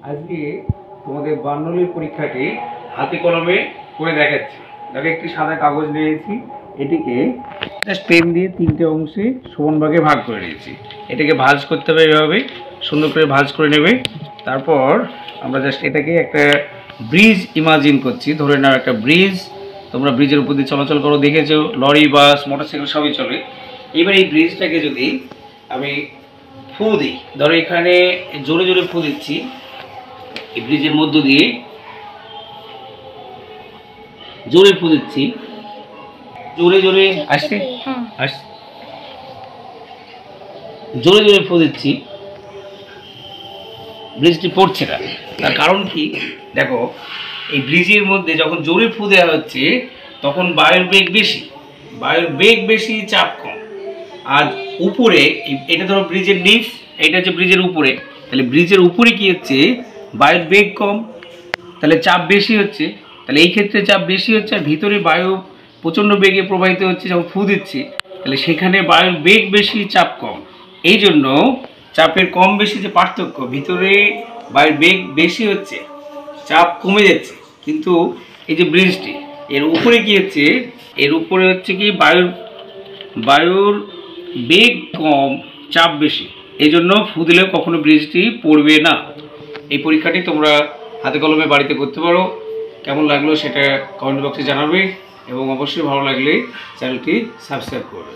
আজকে তোমাদের বার্নৌলির পরীক্ষাটি হাতে কলমে করে দেখাচ্ছি। দেখো একটি সাদা কাগজ নিয়েছি, এটিকে জাস্ট পেন দিয়ে তিনটে অংশে সমান ভাগে ভাগ করে নিয়েছি। এটাকে ভাঁজ করতে হবে, এভাবে সুন্দর করে ভাঁজ করে নেবে। তারপর আমরা জাস্ট এটাকে একটা ব্রিজ ইমাজিন করছি। ধরে নাও একটা ব্রিজ, তোমরা ব্রিজের উপর দিয়ে চলাচল করো, দেখেছো লরি বাস মোটরসাইকেল সবই চলে। এবার এই ব্রিজটাকে যদি আমি ফু দিই, ধরো এখানে জোরে জোরে ফু দিচ্ছি, এই ব্রিজের মধ্য দিয়ে জোরে ফু দিচ্ছি, জোরে জোরে আসছে আসছে, জোরে জোরে ফু দিচ্ছি, ব্রিজটি পড়ছে না। তার কারণ কি দেখো, এই ব্রিজের মধ্যে যখন জোরে ফু দেওয়া হচ্ছে তখন বায়ুর বেগ বেশি, বায়ুর বেগ বেশি, চাপ কম। আর উপরে এটা ধরো ব্রিজের নিচ, এটা হচ্ছে ব্রিজের উপরে, তাহলে ব্রিজের উপরে কি হচ্ছে, বায়ুর বেগ কম, তাহলে চাপ বেশি হচ্ছে। তাহলে এই ক্ষেত্রে চাপ বেশি হচ্ছে, আর ভিতরে বায়ু প্রচণ্ড বেগে প্রবাহিত হচ্ছে যখন ফু দিচ্ছি, তাহলে সেখানে বায়ুর বেগ বেশি, চাপ কম। এই জন্য চাপের কম বেশি যে পার্থক্য, ভিতরে বায়ুর বেগ বেশি হচ্ছে, চাপ কমে যাচ্ছে। কিন্তু এই যে ব্রিজটি, এর উপরে কি হচ্ছে, এর উপরে হচ্ছে কি বায়ুর বেগ কম, চাপ বেশি, এই জন্য ফু দিলেও কখনো ব্রিজটি পড়বে না। এই পরীক্ষাটি তোমরা হাতে কলমে বাড়িতে করতে পারো। কেমন লাগলো সেটা কমেন্ট বক্সে জানাবে, এবং অবশ্যই ভালো লাগলে চ্যানেলটি সাবস্ক্রাইব করবে।